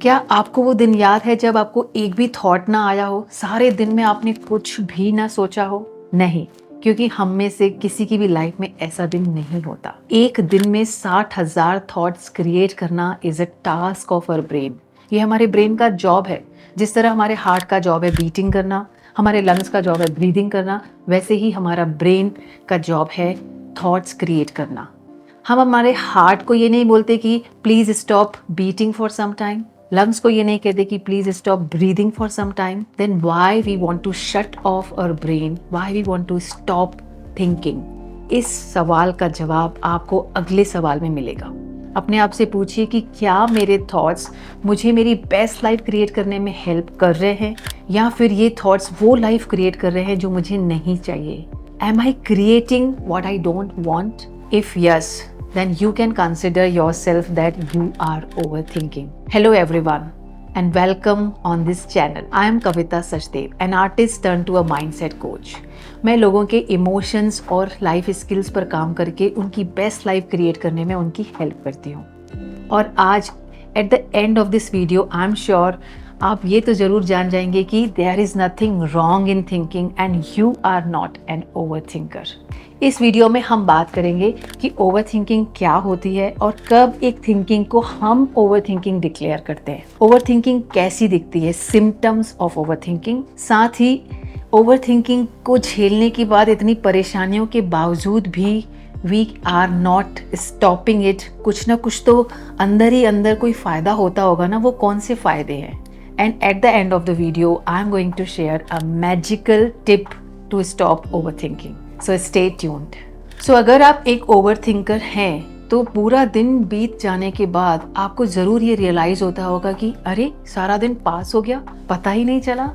क्या आपको वो दिन याद है जब आपको एक भी थॉट ना आया हो, सारे दिन में आपने कुछ भी ना सोचा हो? नहीं, क्योंकि हम में से किसी की भी लाइफ में ऐसा दिन नहीं होता। एक दिन में 60,000 थॉट्स क्रिएट करना is a task of our brain. ये हमारे ब्रेन का जॉब है। जिस तरह हमारे हार्ट का जॉब है बीटिंग करना, हमारे लंग्स का जॉब है ब्रीदिंग करना, वैसे ही हमारा ब्रेन का जॉब है थॉट्स क्रिएट करना। हम हमारे हार्ट को ये नहीं बोलते कि please stop beating for some time, lungs को ये नहीं कहते कि please stop breathing for some time, then why we want to shut off our brain, why we want to stop thinking? इस सवाल का जवाब आपको अगले सवाल में मिलेगा। अपने आप से पूछिए कि क्या मेरे थॉट्स मुझे मेरी बेस्ट लाइफ क्रिएट करने में हेल्प कर रहे हैं, या फिर ये थॉट्स वो लाइफ क्रिएट कर रहे हैं जो मुझे नहीं चाहिए? Am I creating what I don't want? If yes, then you can consider yourself that you are overthinking. Hello everyone and welcome on this channel. I am Kavita Sachdev, an artist turned to a mindset coach. मैं लोगों के emotions और life skills पर काम करके उनकी best life create करने में उनकी हेल्प करती हूँ। और आज at the end of this video I am sure आप ये तो ज़रूर जान जाएंगे कि there is nothing wrong in thinking and you are not an over thinker. इस वीडियो में हम बात करेंगे कि ओवर थिंकिंग क्या होती है और कब एक थिंकिंग को हम ओवर थिंकिंग डिक्लेयर करते हैं। ओवर थिंकिंग कैसी दिखती है, सिम्टम्स ऑफ ओवर थिंकिंग, साथ ही ओवर थिंकिंग को झेलने के बाद इतनी परेशानियों के बावजूद भी we are not stopping it. कुछ ना कुछ तो अंदर ही अंदर कोई फ़ायदा होता होगा ना, वो कौन से फ़ायदे हैं? And at the end of the video, I'm going to share a magical tip to stop overthinking. So stay tuned. So अगर आप एक overthinker हैं, तो पूरा दिन बीत जाने के बाद आपको ज़रूर ये रियलाइज़ होता होगा कि अरे सारा दिन पास हो गया, पता ही नहीं चला।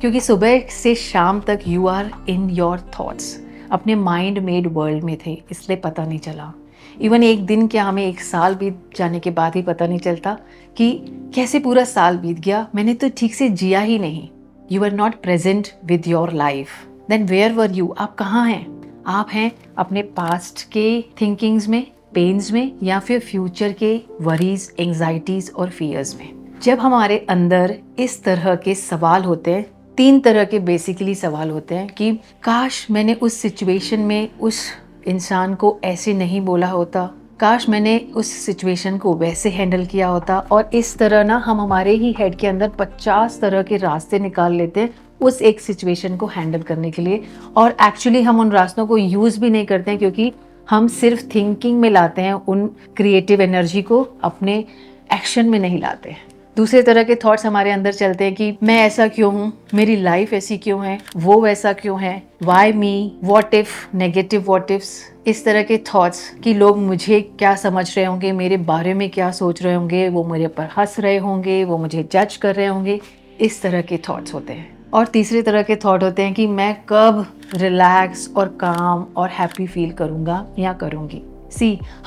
क्योंकि सुबह से शाम तक you are in your thoughts, अपने माइंड मेड वर्ल्ड में थे, इसलिए पता नहीं चला। इवन एक दिन क्या, हमें एक साल बीत जाने के बाद ही पता नहीं चलता कि कैसे पूरा साल बीत गया, मैंने तो ठीक से जिया ही नहीं। You are not present with your life. Then where were you? आप कहाँ हैं? आप हैं अपने पास्ट के थिंकिंग्स में, पेन्स में, या फिर फ्यूचर के वरीज, एंग्जाइटीज और फियर्स में। जब हमारे अंदर इस तरह के सवाल होते हैं, 3 तरह के बेसिकली सवाल होते हैं कि काश मैंने उस सिचुएशन में उस इंसान को ऐसे नहीं बोला होता, काश मैंने उस सिचुएशन को वैसे हैंडल किया होता। और इस तरह ना हम हमारे ही हेड के अंदर 50 तरह के रास्ते निकाल लेते हैं उस एक सिचुएशन को हैंडल करने के लिए। और एक्चुअली हम उन रास्तों को यूज़ भी नहीं करते हैं, क्योंकि हम सिर्फ थिंकिंग में लाते हैं, उन क्रिएटिव एनर्जी को अपने एक्शन में नहीं लाते हैं। दूसरे तरह के थॉट्स हमारे अंदर चलते हैं कि मैं ऐसा क्यों हूँ, मेरी लाइफ ऐसी क्यों है, वो वैसा क्यों है, why me, what if, negative what ifs. इस तरह के थॉट्स कि लोग मुझे क्या समझ रहे होंगे, मेरे बारे में क्या सोच रहे होंगे, वो मेरे पर हंस रहे होंगे, वो मुझे जज कर रहे होंगे, इस तरह के थॉट्स होते हैं। और तीसरे तरह के थॉट होते हैं कि मैं कब रिलैक्स और काम और हैप्पी फील करूँगा या करूँगी।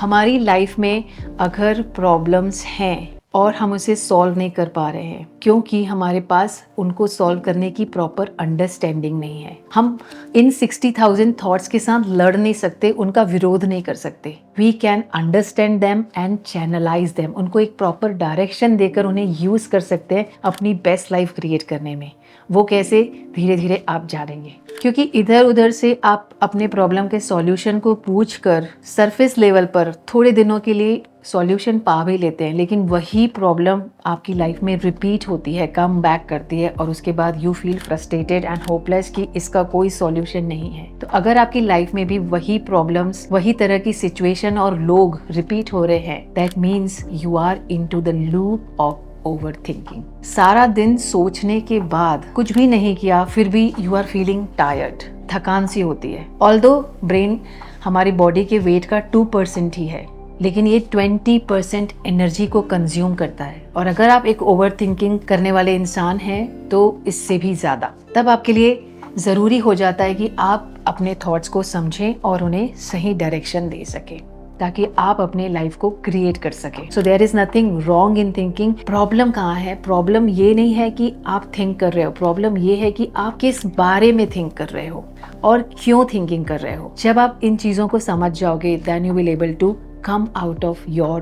हमारी लाइफ में अगर प्रॉब्लम्स हैं और हम उसे सॉल्व नहीं कर पा रहे हैं, क्योंकि हमारे पास उनको सॉल्व करने की प्रॉपर अंडरस्टैंडिंग नहीं है। हम इन 60,000 थॉट्स के साथ लड़ नहीं सकते, उनका विरोध नहीं कर सकते। We can understand them and channelise them. उनको एक प्रॉपर डायरेक्शन देकर उन्हें यूज कर सकते हैं अपनी बेस्ट लाइफ क्रिएट करने में। वो कैसे, धीरे धीरे आप जानेंगे। क्योंकि इधर उधर से आप अपने प्रॉब्लम के सॉल्यूशन को पूछकर सरफेस लेवल पर थोड़े दिनों के लिए सॉल्यूशन पा भी लेते हैं, लेकिन वही प्रॉब्लम आपकी लाइफ में रिपीट होती है, कम बैक करती है, और उसके बाद you feel frustrated and hopeless कि इसका कोई सॉल्यूशन नहीं है। तो अगर आपकी लाइफ में भी वही प्रॉब्लम्स, वही तरह की सिचुएशन और लोग रिपीट हो रहे हैं, that means you are into the loop of over thinking. सारा दिन सोचने के बाद कुछ भी नहीं किया, फिर भी यू आर फीलिंग टायर्ड, थकान सी होती है। ऑल्दो ब्रेन हमारी बॉडी के वेट का 2% ही है, लेकिन ये 20% एनर्जी को कंज्यूम करता है। और अगर आप एक ओवर थिंकिंग करने वाले इंसान हैं तो इससे भी ज़्यादा। तब आपके लिए ज़रूरी हो जाता है कि आप अपने थॉट्स को समझें और उन्हें सही डायरेक्शन दे सकें, ताकि आप अपने लाइफ को क्रिएट कर सकें। So there is nothing wrong in thinking. Problem कहाँ है? प्रॉब्लम ये नहीं है कि आप थिंक कर रहे हो, प्रॉब्लम ये है कि आप किस बारे में थिंक कर रहे हो और क्यों थिंकिंग कर रहे हो। जब आप इन चीज़ों को समझ जाओगे, then you will able to come out of your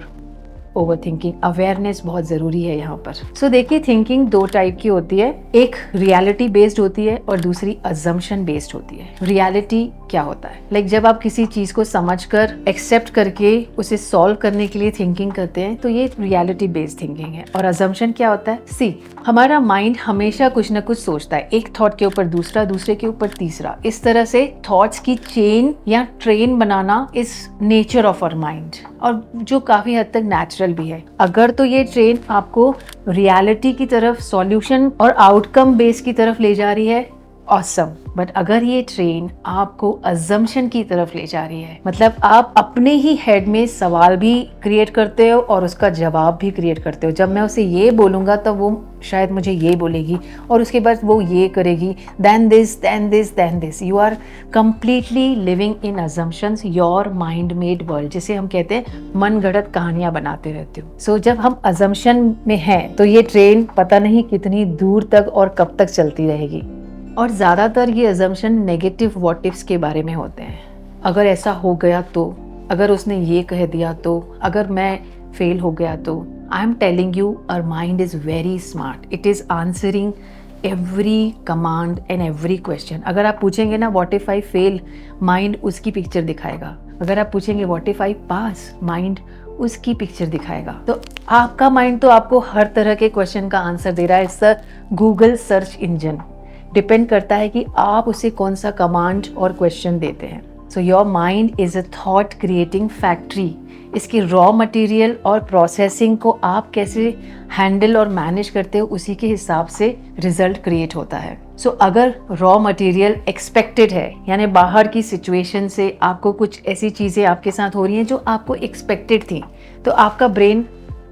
over thinking. Awareness बहुत ज़रूरी है यहाँ पर। सो देखिए, थिंकिंग दो टाइप की होती है, एक रियलिटी बेस्ड होती है और दूसरी अजम्पशन बेस्ड होती है। रियलिटी क्या होता है? लाइक जब आप किसी चीज़ को समझकर एक्सेप्ट करके उसे सॉल्व करने के लिए थिंकिंग करते हैं तो ये रियलिटी बेस्ड थिंकिंग है। और अजम्पशन क्या होता है? सी, हमारा माइंड हमेशा कुछ ना कुछ सोचता है, एक थॉट के ऊपर दूसरा, दूसरे के ऊपर तीसरा। इस तरह से थॉट्स की चेन या ट्रेन बनाना is nature of our mind, और जो काफी हद तक नेचुरल भी है। अगर तो ये ट्रेन आपको रियलिटी की तरफ, सॉल्यूशन और आउटकम बेस की तरफ ले जा रही है, ऑसम। बट अगर ये ट्रेन आपको अजम्पशन की तरफ ले जा रही है, मतलब आप अपने ही हेड में सवाल भी क्रिएट करते हो और उसका जवाब भी क्रिएट करते हो। जब मैं उसे ये बोलूँगा तो वो शायद मुझे ये बोलेगी और उसके बाद वो ये करेगी, then this, then this, then this. You are completely living in assumptions, your mind made world, जिसे हम कहते हैं मन गढ़ंत कहानियां बनाते रहते हो। सो जब हम अजम्पशन में हैं तो ये ट्रेन पता नहीं कितनी दूर तक और कब तक चलती रहेगी। और ज़्यादातर ये अजम्पशन नेगेटिव व्हाट इफ्स के बारे में होते हैं। अगर ऐसा हो गया तो, अगर उसने ये कह दिया तो, अगर मैं फेल हो गया तो। I am telling you, our mind is very smart. It is answering every command and every question. अगर आप पूछेंगे ना what if I fail, mind उसकी पिक्चर दिखाएगा। अगर आप पूछेंगे what if I pass, mind उसकी पिक्चर दिखाएगा। तो आपका माइंड तो आपको हर तरह के क्वेश्चन का आंसर दे रहा है। It's a Google search engine. Depend करता है कि आप उसे कौन सा कमांड और क्वेश्चन देते हैं। So your mind is a thought creating factory. इसकी रॉ मटेरियल और प्रोसेसिंग को आप कैसे हैंडल और मैनेज करते हो, उसी के हिसाब से रिजल्ट क्रिएट होता है। सो अगर रॉ मटेरियल एक्सपेक्टेड है, यानी बाहर की सिचुएशन से आपको कुछ ऐसी चीज़ें आपके साथ हो रही हैं जो आपको एक्सपेक्टेड थी, तो आपका ब्रेन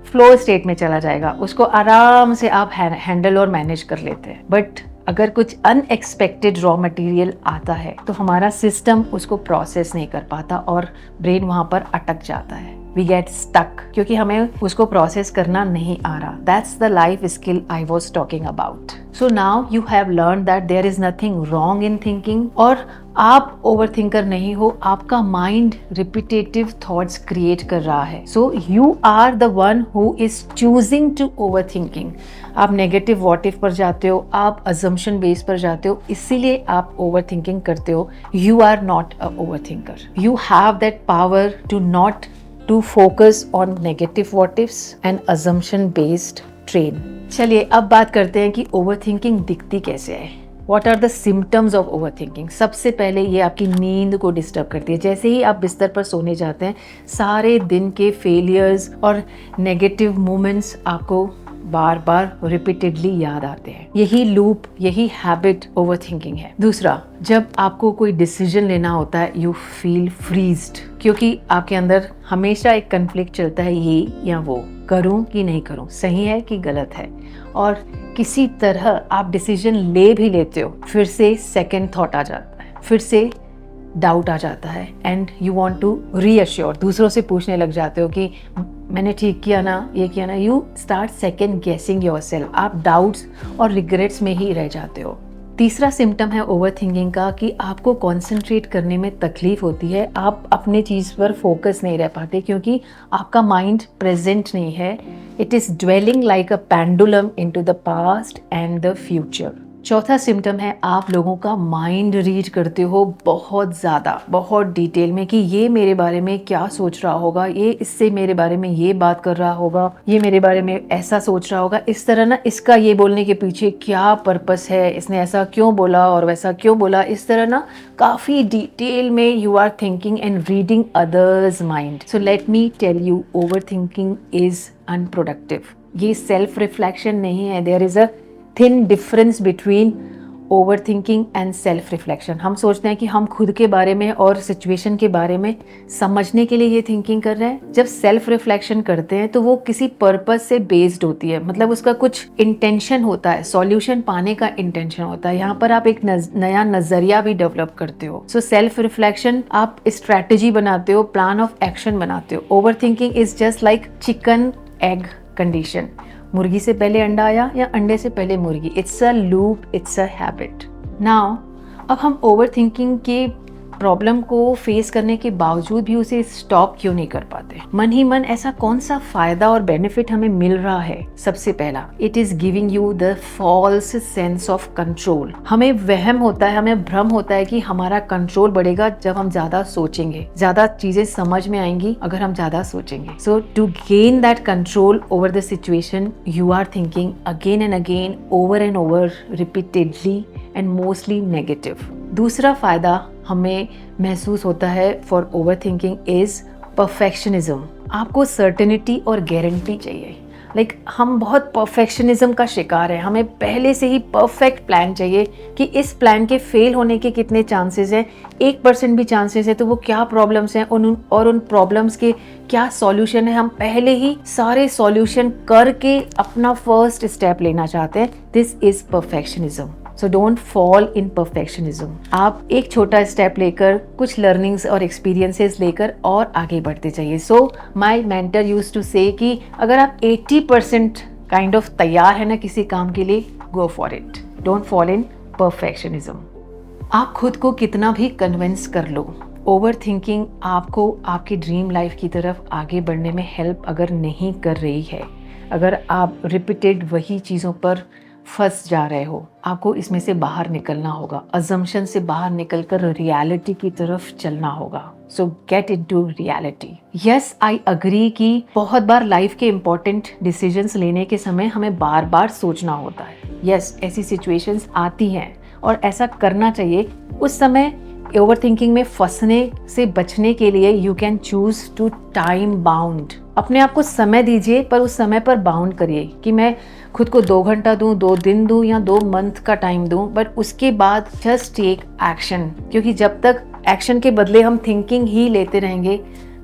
फ्लो स्टेट में चला जाएगा, उसको आराम से आप हैंडल और मैनेज कर लेते हैं। बट अगर कुछ अनएक्सपेक्टेड रॉ मटेरियल आता है तो हमारा सिस्टम उसको प्रोसेस नहीं कर पाता और ब्रेन वहां पर अटक जाता है। वी गेट स्टक क्योंकि हमें उसको प्रोसेस करना नहीं आ रहा। That's the life skill I was talking about. So now you have learn that there is nothing wrong in thinking, और आप ओवर थिंकर नहीं हो, आपका माइंड रिपीटेटिव थॉट्स क्रिएट कर रहा है। So you are the one who is choosing to over thinking. आप negative what if पर जाते हो, आप अजम्पशन बेस पर जाते हो, इसीलिए आप ओवर थिंकिंग करते हो। You are not a over thinker. You have that power to not to focus on negative what ifs and assumption based train. चलिए अब बात करते हैं कि ओवर थिंकिंग दिखती कैसे है। What are the symptoms of overthinking? सबसे पहले ये आपकी नींद को डिस्टर्ब करती है। जैसे ही आप बिस्तर पर सोने जाते हैं, सारे दिन के फेलियर्स और नेगेटिव मोमेंट्स आपको बार बार रिपीटेडली याद आते हैं। यही लूप, यही हैबिट ओवरथिंकिंग है। दूसरा, जब आपको कोई डिसीजन लेना होता है, यू फील फ्रीज्ड, क्योंकि आपके अंदर हमेशा एक कन्फ्लिक्ट चलता है, ये या वो, करूं कि नहीं करूं, सही है कि गलत है। और किसी तरह आप डिसीजन ले भी लेते हो, फिर से सेकंड थॉट आ जाता है, फिर से डाउट आ जाता है, and you want to reassure, दूसरों से पूछने लग जाते हो कि मैंने ठीक किया ना, ये किया ना। यू स्टार्ट सेकंड गेसिंग योरसेल्फ। आप डाउट्स और रिग्रेट्स में ही रह जाते हो। तीसरा सिम्टम है ओवरथिंकिंग का कि आपको कंसंट्रेट करने में तकलीफ होती है। आप अपने चीज़ पर फोकस नहीं रह पाते क्योंकि आपका माइंड प्रेजेंट नहीं है। It is dwelling like a pendulum into the past and the future. चौथा सिम्टम है आप लोगों का माइंड रीड करते हो बहुत ज़्यादा, बहुत डिटेल में, कि ये मेरे बारे में क्या सोच रहा होगा, ये इससे मेरे बारे में ये बात कर रहा होगा, ये मेरे बारे में ऐसा सोच रहा होगा, इस तरह ना, इसका ये बोलने के पीछे क्या पर्पस है, इसने ऐसा क्यों बोला और वैसा क्यों बोला, इस तरह ना काफ़ी डिटेल में you are thinking and reading others mind. So let me tell you, over thinking is unproductive. ये सेल्फ रिफ्लेक्शन नहीं है। There is a thin difference between over thinking and self reflection. हम सोचते हैं कि हम खुद के बारे में और सिचुएशन के बारे में समझने के लिए ये थिंकिंग कर रहे हैं। जब सेल्फ रिफ्लेक्शन करते हैं तो वो किसी पर्पस से बेस्ड होती है, मतलब उसका कुछ इंटेंशन होता है, सॉल्यूशन पाने का इंटेंशन होता है। यहाँ पर आप एक नया नजरिया भी डेवलप करते हो। सो सेल्फ रिफ्लेक्शन, आप स्ट्रैटेजी बनाते हो, प्लान ऑफ एक्शन बनाते हो। Over thinking is just like chicken egg condition. मुर्गी से पहले अंडा आया या अंडे से पहले मुर्गी। It's a loop, it's a habit. Now अब हम ओवर थिंकिंग के प्रॉब्लम को फेस करने के बावजूद भी उसे स्टॉप क्यों नहीं कर पाते? मन ही मन ऐसा कौन सा फायदा और बेनिफिट हमें मिल रहा है? सबसे पहला, it is giving you the false sense of control. हमें वहम होता है, हमें भ्रम होता है कि हमारा कंट्रोल बढ़ेगा जब हम ज्यादा सोचेंगे, ज्यादा चीजें समझ में आएंगी अगर हम ज्यादा सोचेंगे। So to gain that control over the situation, you are thinking again and again, over and over, repeatedly and mostly negative. दूसरा फायदा हमें महसूस होता है for over thinking is perfectionism. आपको सर्टेनिटी और गारंटी चाहिए। हम बहुत परफेक्शनिज्म का शिकार है। हमें पहले से ही परफेक्ट प्लान चाहिए कि इस प्लान के फेल होने के कितने चांसेस हैं, 1% भी चांसेस है तो वो क्या प्रॉब्लम्स हैं और उन प्रॉब्लम्स के क्या सॉल्यूशन है। हम पहले ही सारे सॉल्यूशन करके अपना फर्स्ट स्टेप लेना चाहते हैं। This is perfectionism. So don't fall in perfectionism. आप एक छोटा स्टेप लेकर, कुछ लर्निंग्स और एक्सपीरियंसेस लेकर और आगे बढ़ते जाइए। So my mentor used to say कि अगर आप 80% काइंड ऑफ तैयार है ना किसी काम के लिए, go for it. Don't fall in perfectionism. आप खुद को कितना भी कन्विंस कर लो, ओवर थिंकिंग आपको आपकी ड्रीम लाइफ की तरफ आगे बढ़ने में हेल्प अगर नहीं कर रही है, अगर आप रिपीटेड वही चीज़ों पर फंस जा रहे हो, आपको इसमें से बाहर निकलना होगा। अजम्पशन से बाहर निकलकर रियलिटी की तरफ चलना होगा। सो get into reality. Yes, I agree कि बहुत बार लाइफ के इम्पोर्टेंट डिसीजंस लेने के समय हमें बार बार सोचना होता है। यस, ऐसी सिचुएशंस आती हैं और ऐसा करना चाहिए। उस समय ओवर थिंकिंग में फंसने से बचने के लिए you can choose to time bound. अपने आप को समय दीजिए, पर उस समय पर बाउंड करिए कि मैं खुद को 2 घंटा दूं, 2 दिन दूं या 2 मंथ का टाइम दूं, बट उसके बाद जस्ट टेक एक्शन। क्योंकि जब तक एक्शन के बदले हम थिंकिंग ही लेते रहेंगे,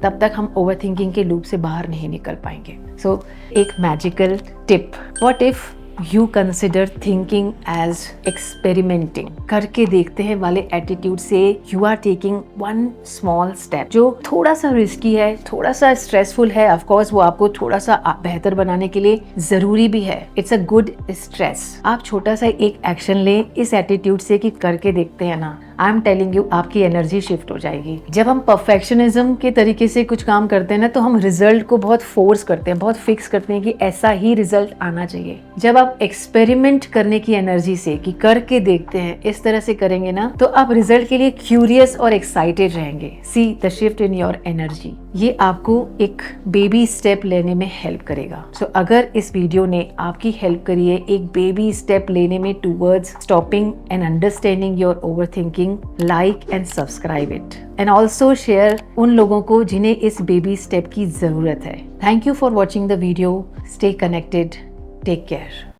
तब तक हम ओवर थिंकिंग के लूप से बाहर नहीं निकल पाएंगे। सो एक magical tip, what if you consider thinking as experimenting, करके देखते हैं वाले एटीट्यूड से you are taking one small step जो थोड़ा सा रिस्की है, थोड़ा सा स्ट्रेसफुल है। ऑफ कोर्स वो आपको थोड़ा सा बेहतर बनाने के लिए जरूरी भी है। It's a good stress. आप छोटा सा एक एक्शन लें इस एटीट्यूड से कि करके देखते हैं ना, आई एम टेलिंग यू, आपकी एनर्जी शिफ्ट हो जाएगी। जब हम परफेक्शनिज्म के तरीके से कुछ काम करते हैं ना, तो हम रिजल्ट को बहुत फोर्स करते हैं, बहुत फिक्स करते हैं कि ऐसा ही रिजल्ट आना चाहिए। जब आप एक्सपेरिमेंट करने की एनर्जी से कि करके देखते हैं, इस तरह से करेंगे ना, तो आप रिजल्ट के लिए क्यूरियस और एक्साइटेड रहेंगे। See the shift in your energy. ये आपको एक बेबी स्टेप लेने में हेल्प करेगा। सो अगर इस वीडियो ने आपकी हेल्प करी है एक बेबी स्टेप लेने में towards stopping and understanding your over thinking, like and subscribe it and also share उन लोगों को जिन्हें इस बेबी स्टेप की जरूरत है। Thank you for watching the video. Stay connected. Take care.